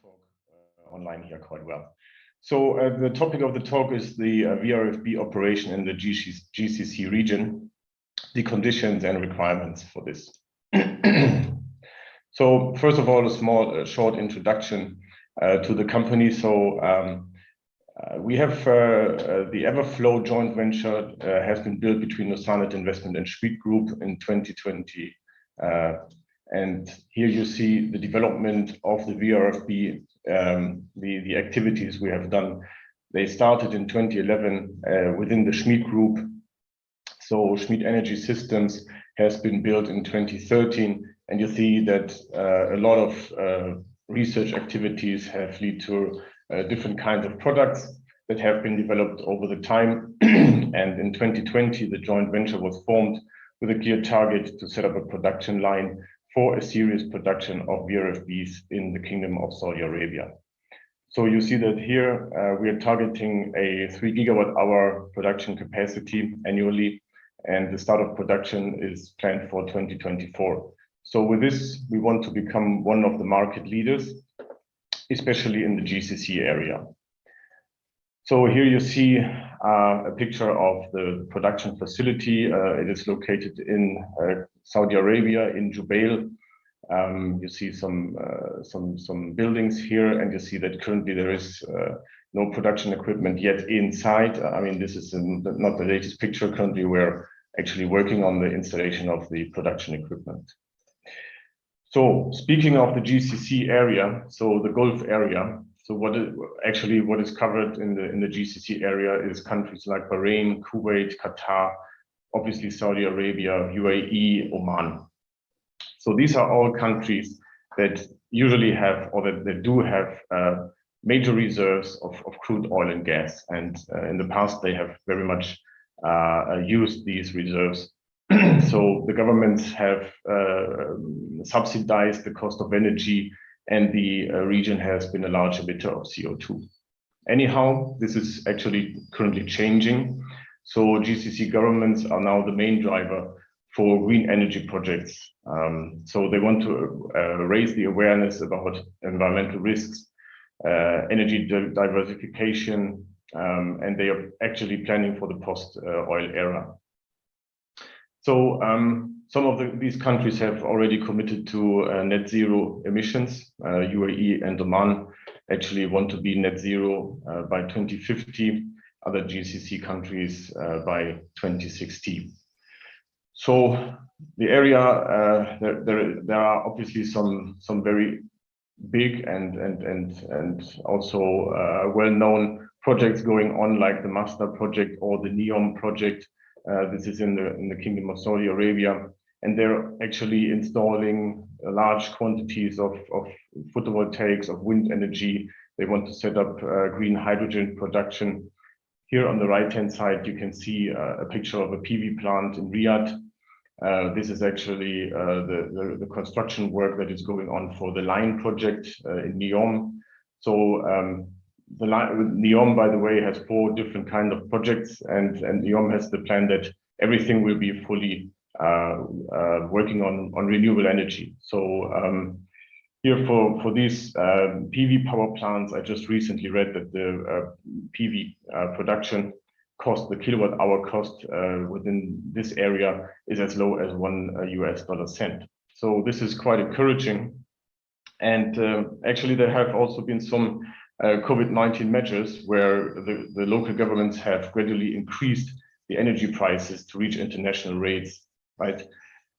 talk online here quite well. So the topic of the talk is the VRFB operation in the GCC region, the conditions and requirements for this. So first of all, a small short introduction to the company. So we have the Everflow joint venture has been built between the SCHMID Investment and SCHMID Group in 2020. And here you see the development of the VRFB, the activities we have done. They started in 2011 within the SCHMID Group. So SCHMID Energy Systems has been built in 2013, and you see that a lot of research activities have led to different kinds of products that have been developed over the time. And in 2020, the joint venture was formed with a clear target to set up a production line for a serious production of VRFBs in the Kingdom of Saudi Arabia. So you see that here we are targeting a 3 gigawatt-hour production capacity annually, and the start of production is planned for 2024. So with this, we want to become one of the market leaders, especially in the GCC area. So here you see a picture of the production facility. It is located in Saudi Arabia, in Jubail. You see some buildings here, and you see that currently there is no production equipment yet inside. I mean, this is not the latest picture. Currently, we're actually working on the installation of the production equipment. So speaking of the GCC area, so the Gulf area, so what is covered in the GCC area is countries like Bahrain, Kuwait, Qatar, obviously Saudi Arabia, UAE, Oman. So these are all countries that usually have, or that do have major reserves of crude oil and gas. And in the past, they have very much used these reserves. So the governments have subsidized the cost of energy, and the region has been a large emitter of CO2. Anyhow, this is actually currently changing. So GCC governments are now the main driver for green energy projects. So they want to raise the awareness about environmental risks, energy diversification, and they are actually planning for the post-oil era. So some of these countries have already committed to net zero emissions. UAE and Oman actually want to be net zero by 2050, other GCC countries by 2060. So the area, there are obviously some very big and also well-known projects going on, like the Master project or the NEOM project. This is in the Kingdom of Saudi Arabia, and they're actually installing large quantities of photovoltaics, of wind energy. They want to set up green hydrogen production. Here on the right-hand side, you can see a picture of a PV plant in Riyadh. This is actually the construction work that is going on for the line project in NEOM. So the NEOM, by the way, has 4 different kind of projects, and NEOM has the plan that everything will be fully working on renewable energy. So here for these PV power plants, I just recently read that the PV production cost, the kilowatt hour cost within this area is as low as $1. So this is quite encouraging. And actually there have also been some COVID-19 measures where the local governments have gradually increased the energy prices to reach international rates, right?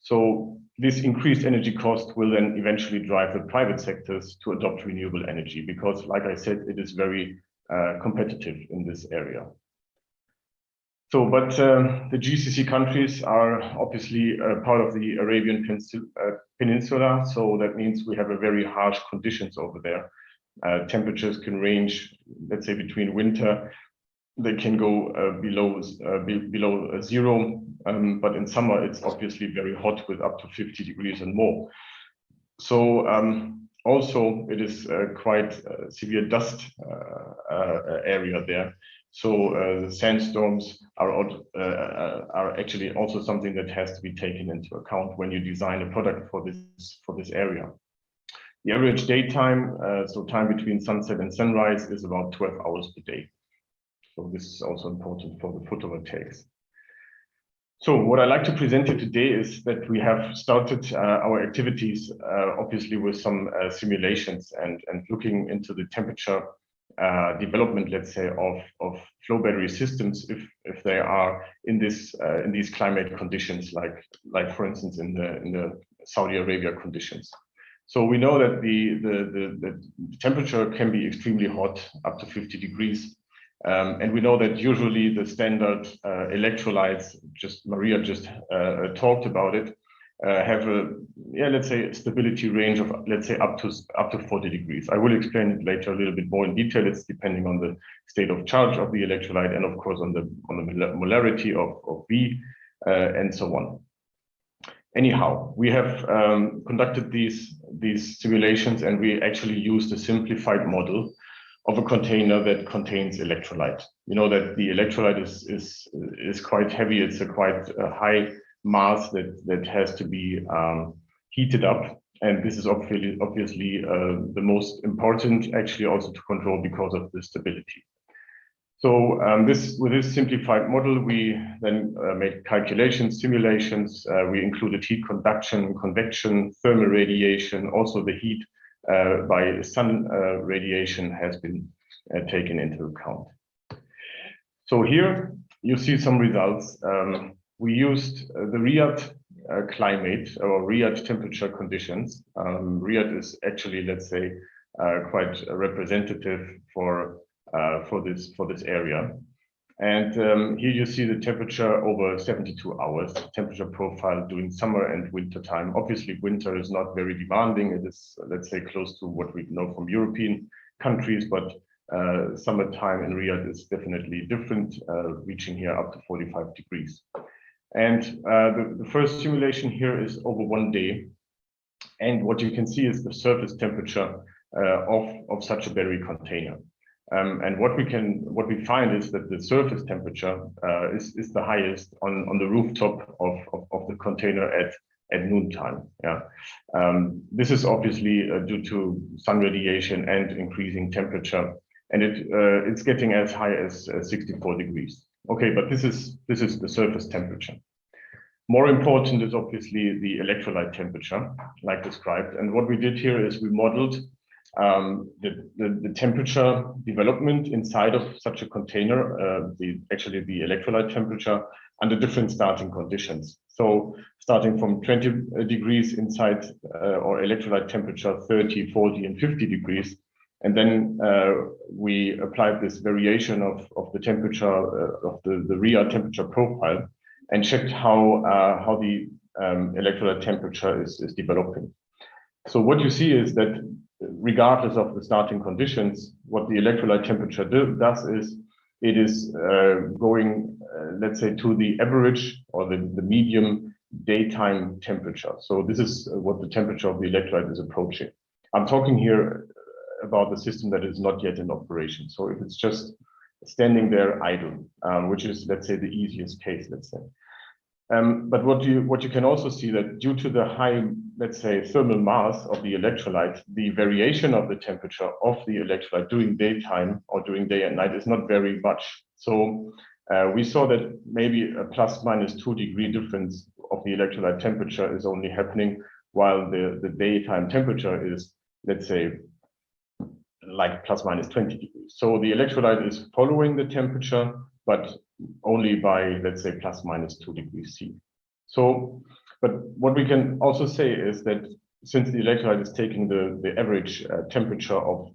So this increased energy cost will then eventually drive the private sectors to adopt renewable energy, because like I said, it is very competitive in this area. So, but the GCC countries are obviously part of the Arabian Peninsula. So that means we have a very harsh conditions over there. Temperatures can range, let's say, between winter, they can go below zero, but in summer it's obviously very hot with up to 50 degrees and more. So also it is quite severe dust area there. So the sandstorms are actually also something that has to be taken into account when you design a product for this area. The average daytime, so time between sunset and sunrise, is about 12 hours per day. So this is also important for the photovoltaics. So what I'd like to present you today is that we have started our activities, obviously with some simulations and looking into the temperature development, let's say, of flow battery systems if they are in these climate conditions, like for instance in the Saudi Arabia conditions. So we know that the temperature can be extremely hot, up to 50 degrees. And we know that usually the standard electrolytes, Maria just talked about it, have a, let's say, stability range of, let's say, up to 40 degrees. I will explain it later a little bit more in detail. It's depending on the state of charge of the electrolyte and of course on the molarity of V and so on. Anyhow, we have conducted these simulations, and we actually used a simplified model of a container that contains electrolyte. You know that the electrolyte is quite heavy. It's a quite high mass that has to be heated up, and this is obviously the most important, actually, also to control because of the stability. So with this simplified model, we then made calculations, simulations. We included heat conduction, convection, thermal radiation. Also the heat by sun radiation has been taken into account. So here you see some results. We used the Riyadh climate or Riyadh temperature conditions. Riyadh is actually, let's say, quite representative for this area. And here you see the temperature over 72 hours, temperature profile during summer and winter time. Obviously, winter is not very demanding. It is, let's say, close to what we know from European countries, but summertime in Riyadh is definitely different, reaching here up to 45 degrees. And the first simulation here is over 1 day. And what you can see is the surface temperature of such a battery container. And what we find is that the surface temperature is the highest on the rooftop of the container at noontime. Yeah, this is obviously due to sun radiation and increasing temperature, and it's getting as high as 64 degrees. Okay, but this is the surface temperature. More important is obviously the electrolyte temperature, like described. And what we did here is we modeled the temperature development inside of such a container, actually the electrolyte temperature under different starting conditions. So starting from 20 degrees inside or electrolyte temperature, 30, 40, and 50 degrees. And then we applied this variation of the temperature of the Riyadh temperature profile and checked how the electrolyte temperature is developing. So what you see is that regardless of the starting conditions, what the electrolyte temperature does is it is going, let's say, to the average or the medium daytime temperature. So this is what the temperature of the electrolyte is approaching. I'm talking here about the system that is not yet in operation. So if it's just standing there idle, which is, let's say, the easiest case, let's say. But what you can also see that due to the high, let's say, thermal mass of the electrolyte, the variation of the temperature of the electrolyte during daytime or during day and night is not very much. So we saw that maybe a ±2 degree difference of the electrolyte temperature is only happening while the daytime temperature is, let's say, like ±20 degrees. So the electrolyte is following the temperature, but only by, let's say, ±2 degrees C. So, but what we can also say is that since the electrolyte is taking the average temperature of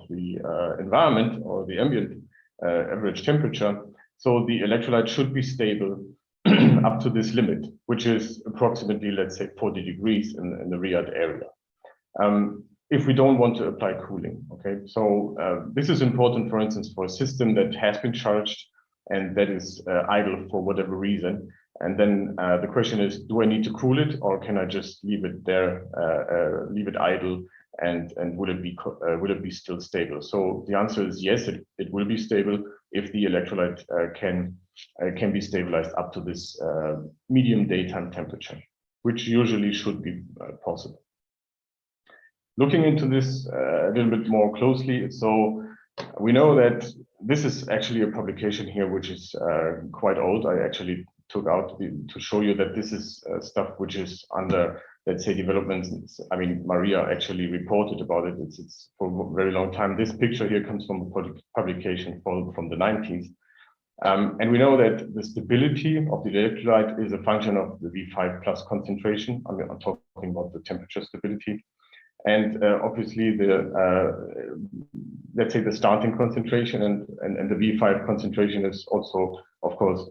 the environment or the ambient average temperature, so the electrolyte should be stable up to this limit, which is approximately, let's say, 40 degrees in the Riyadh area. If we don't want to apply cooling, okay? So this is important, for instance, for a system that has been charged and that is idle for whatever reason. And then the question is, do I need to cool it, or can I just leave it there, leave it idle, and will it be still stable? So the answer is yes, it will be stable if the electrolyte can be stabilized up to this medium daytime temperature, which usually should be possible. looking into this a little bit more closely, so we know that this is actually a publication here which is quite old. I actually took out to show you that this is stuff which is under, let's say, developments. I mean, Maria actually reported about it. It's for a very long time. This picture here comes from a publication from the 90s. And we know that the stability of the electrolyte is a function of the V5 plus concentration. I'm talking about the temperature stability. And obviously let's say the starting concentration and the V5 concentration is also, of course,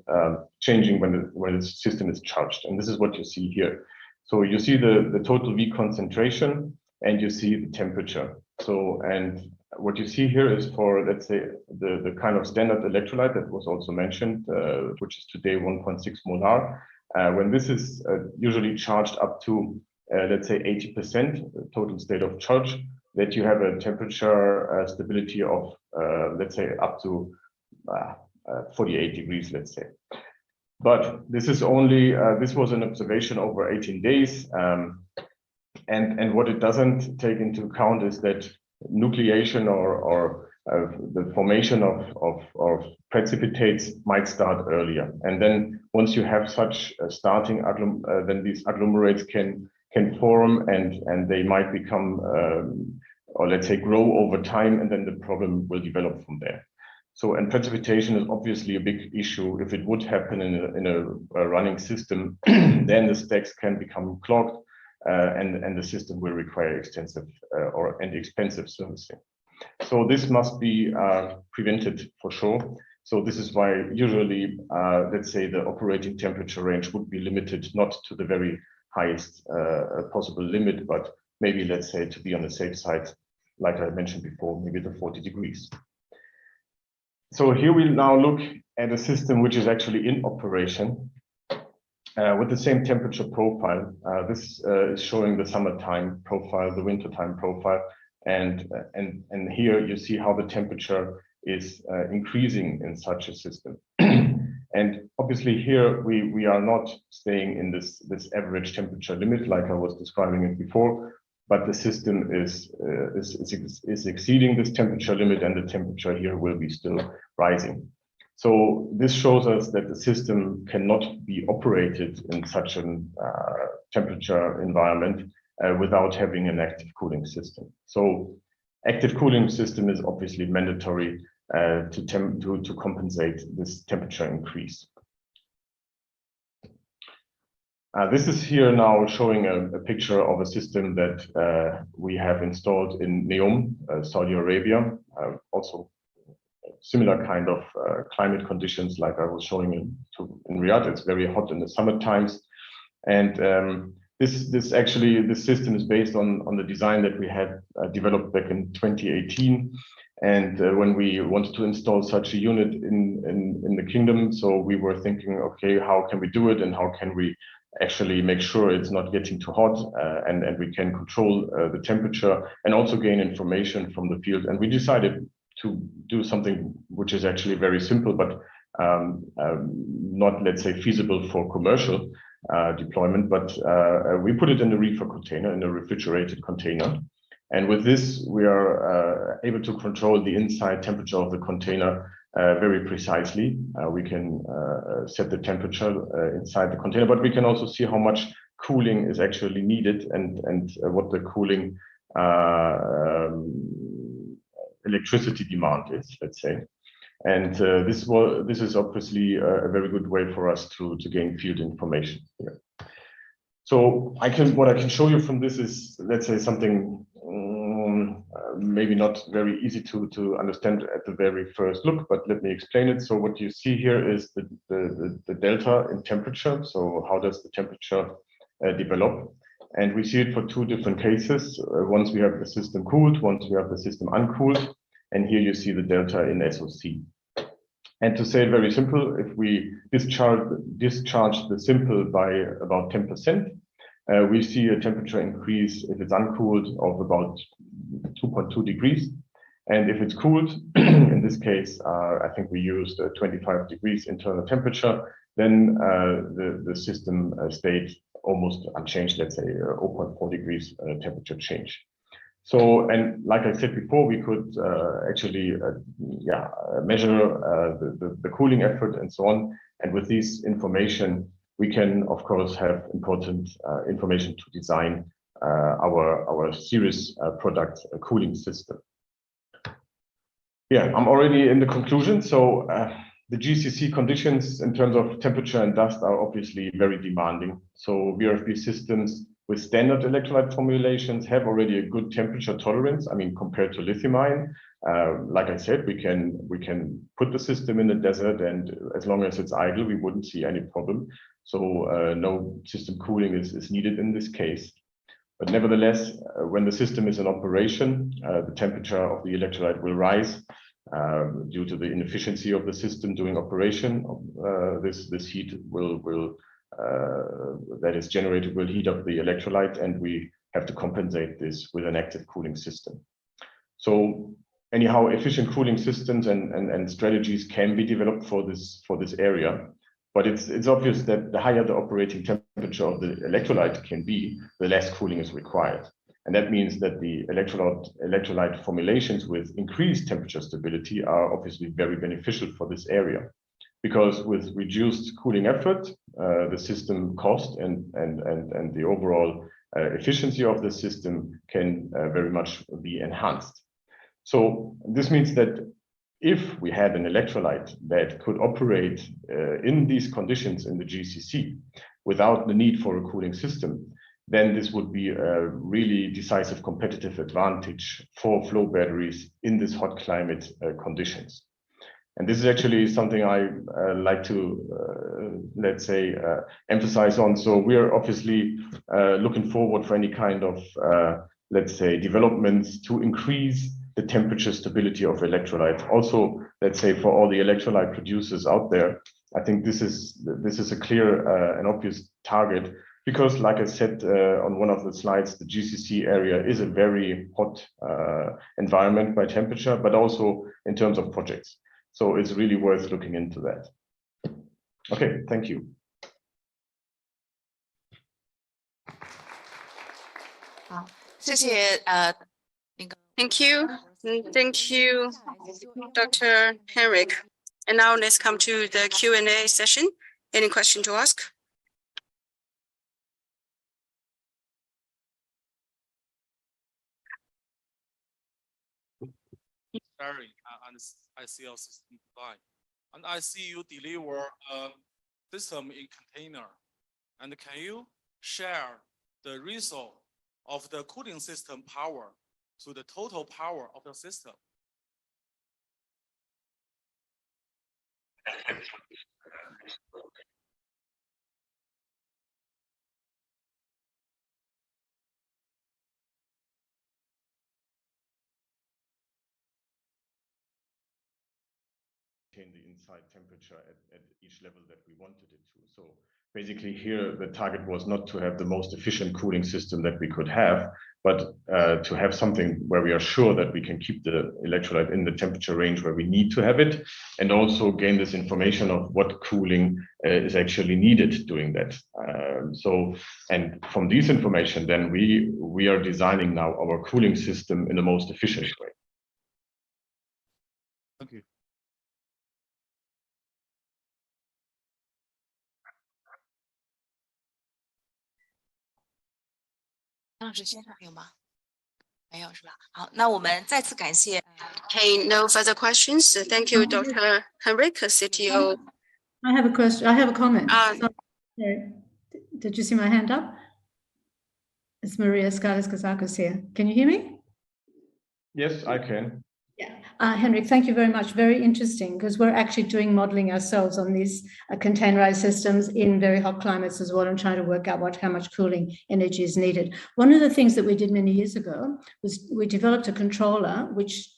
changing when the system is charged. And this is what you see here. So you see the total V concentration and you see the temperature. So, and what you see here is for, let's say, the kind of standard electrolyte that was also mentioned, which is today 1.6 molar. When this is usually charged up to let's say 80% total state of charge, that you have a temperature stability of, let's say, up to 48 degrees, let's say. But this is only, this was an observation over 18 days. And what it doesn't take into account is that nucleation or the formation of precipitates might start earlier. And then once you have such a starting, then these agglomerates can form and they might become, or let's say grow over time, and then the problem will develop from there. So, and precipitation is obviously a big issue. If it would happen in a running system, then the stacks can become clogged and the system will require extensive and expensive servicing. So this must be prevented for sure. So this is why usually, let's say the operating temperature range would be limited not to the very highest possible limit, but maybe, let's say, to be on the safe side, like I mentioned before, maybe the 40 degrees. So here we now look at a system which is actually in operation with the same temperature profile. This is showing the summertime profile, the wintertime profile, and here you see how the temperature is increasing in such a system. And obviously here we are not staying in this average temperature limit like I was describing it before, but the system is exceeding this temperature limit, and the temperature here will be still rising. So this shows us that the system cannot be operated in such a temperature environment without having an active cooling system. So active cooling system is obviously mandatory to compensate this temperature increase. This is here now showing a picture of a system that we have installed in Neom, Saudi Arabia. Also similar kind of climate conditions like I was showing in Riyadh. It's very hot in the summer times. And this system is based on the design that we had developed back in 2018. And when we wanted to install such a unit in the kingdom, so we were thinking, okay, how can we do it, and how can we actually make sure it's not getting too hot, and we can control the temperature and also gain information from the field. And we decided to do something which is actually very simple, but not, let's say, feasible for commercial deployment, but we put it in a reefer container, in a refrigerated container. And with this, we are able to control the inside temperature of the container very precisely. We can set the temperature inside the container, but we can also see how much cooling is actually needed and what the cooling electricity demand is, let's say. And this is obviously a very good way for us to gain field information here. So what I can show you from this is, let's say, something maybe not very easy to understand at the very first look, but let me explain it. So what you see here is the delta in temperature. So how does the temperature develop? And we see it for two different cases. Once we have the system cooled, once we have the system uncooled, and here you see the delta in SOC. And to say it very simple, if we discharge the simple by about 10%, we see a temperature increase if it's uncooled of about 2.2 degrees. And if it's cooled, in this case, I think we used 25 degrees internal temperature, then the system stayed almost unchanged, let's say 0.4 degrees temperature change. So, and like I said before, we could actually measure the cooling effort and so on. And with this information, we can, of course, have important information to design our series product cooling system. Yeah, I'm already in the conclusion. So the GCC conditions in terms of temperature and dust are obviously very demanding. So VRFB systems with standard electrolyte formulations have already a good temperature tolerance. I mean, compared to lithium-ion, like I said, we can put the system in the desert, and as long as it's idle, we wouldn't see any problem. So no system cooling is needed in this case. But nevertheless, when the system is in operation, the temperature of the electrolyte will rise due to the inefficiency of the system during operation. This heat that is generated will heat up the electrolyte, and we have to compensate this with an active cooling system. So anyhow, efficient cooling systems and strategies can be developed for this area. But it's obvious that the higher the operating temperature of the electrolyte can be, the less cooling is required. And that means that the electrolyte formulations with increased temperature stability are obviously very beneficial for this area. Because with reduced cooling effort, the system cost and the overall efficiency of the system can very much be enhanced. So this means that if we had an electrolyte that could operate in these conditions in the GCC without the need for a cooling system, then this would be a really decisive competitive advantage for flow batteries in this hot climate conditions. And this is actually something I like to, let's say, emphasize on. So we are obviously looking forward for any kind of, let's say, developments to increase the temperature stability of electrolyte. Also, let's say, for all the electrolyte producers out there, I think this is a clear and obvious target, because, like I said on one of the slides, the GCC area is a very hot environment by temperature, but also in terms of projects. So it's really worth looking into that. Okay, thank you. Thank you. Thank you, Dr. Henrik. And now let's come to the Q&A session. Any question to ask? Barry, and I see our system design. And I see you deliver a system in container. And can you share the result of the cooling system power to the total power of the system? The inside temperature at each level that we wanted it to. So basically here, the target was not to have the most efficient cooling system that we could have, but to have something where we are sure that we can keep the electrolyte in the temperature range where we need to have it, and also gain this information of what cooling is actually needed doing that. And from this information, then we are designing now our cooling system in the most efficient way. Thank you. Okay, no further questions. Thank you, Dr. Henrik, CTO. I have a question. I have a comment. Sorry. Did you see my hand up? It's Maria Skalis-Kazakos here. Can you hear me? Yes, I can. Yeah, Henrik, thank you very much. Very interesting, because we're actually doing modeling ourselves on these containerized systems in very hot climates as well, and trying to work out how much cooling energy is needed. One of the things that we did many years ago was we developed a controller which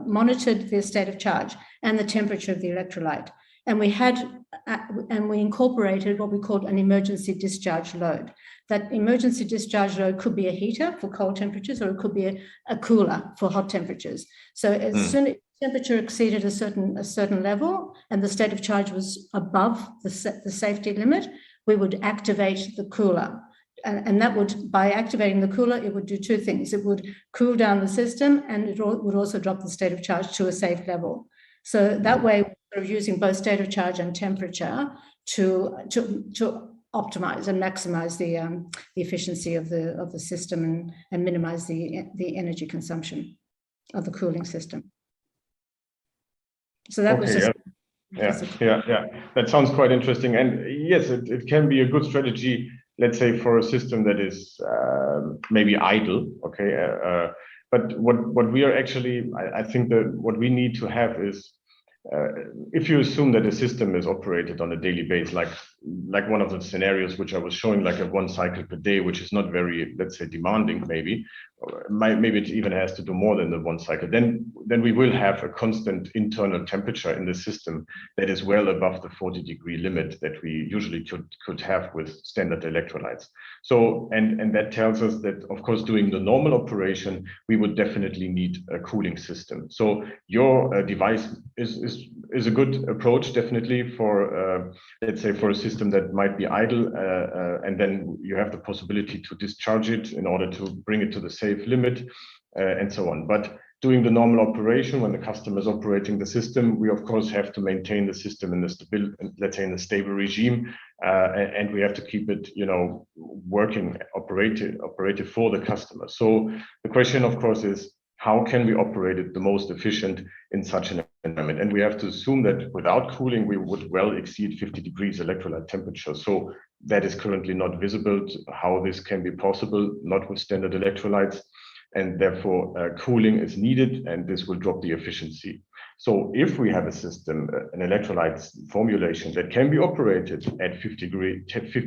monitored the state of charge and the temperature of the electrolyte. And we incorporated what we called an emergency discharge load. That emergency discharge load could be a heater for cold temperatures, or it could be a cooler for hot temperatures. So as soon as temperature exceeded a certain level and the state of charge was above the safety limit, we would activate the cooler and that would, by activating the cooler, it would do two things. It would cool down the system, and it would also drop the state of charge to a safe level. So that way, we're using both state of charge and temperature to optimize and maximize the efficiency of the system and minimize the energy consumption of the cooling system. So that was just. Yeah. That sounds quite interesting. And yes, it can be a good strategy, let's say, for a system that is maybe idle. Okay. But what we are actually, I think that what we need to have is, if you assume that a system is operated on a daily basis, like one of the scenarios which I was showing, like a 1 cycle per day, which is not very, let's say, demanding, maybe it even has to do more than the 1 cycle, then we will have a constant internal temperature in the system that is well above the 40-degree limit that we usually could have with standard electrolytes. So, and that tells us that, of course, doing the normal operation, we would definitely need a cooling system. So your device is a good approach, definitely, for let's say, for a system that might be idle, and then you have the possibility to discharge it in order to bring it to the safe limit, and so on. But doing the normal operation, when the customer is operating the system, we of course have to maintain the system in the stable, let's say, in the stable regime, and we have to keep it, working, operated for the customer. So the question, of course, is how can we operate it the most efficient in such an environment? And we have to assume that without cooling, we would well exceed 50 degrees electrolyte temperature. So that is currently not visible how this can be possible, not with standard electrolytes. And therefore, cooling is needed, and this will drop the efficiency. So if we have a system, an electrolyte formulation that can be operated at 50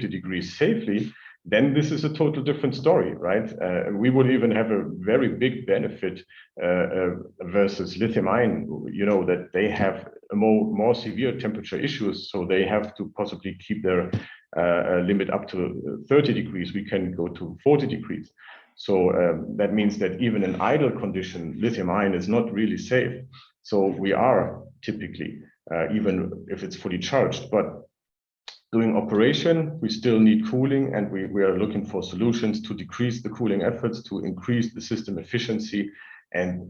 degrees safely, then this is a total different story, right? We would even have a very big benefit versus lithium-ion, that they have a more severe temperature issues, so they have to possibly keep their limit up to 30 degrees. We can go to 40 degrees. So that means that even in idle condition, lithium-ion is not really safe. So we are typically, even if it's fully charged, but doing operation, we still need cooling, and we are looking for solutions to decrease the cooling efforts, to increase the system efficiency. And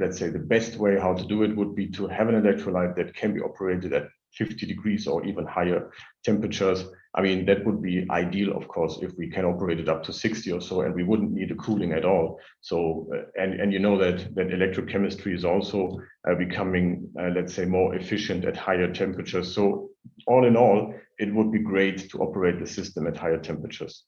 let's say the best way how to do it would be to have an electrolyte that can be operated at 50 degrees or even higher temperatures. I mean, that would be ideal, of course, if we can operate it up to 60 or so, and we wouldn't need a cooling at all. So, and that electrochemistry is also becoming, let's say, more efficient at higher temperatures. So all in all, it would be great to operate the system at higher temperatures.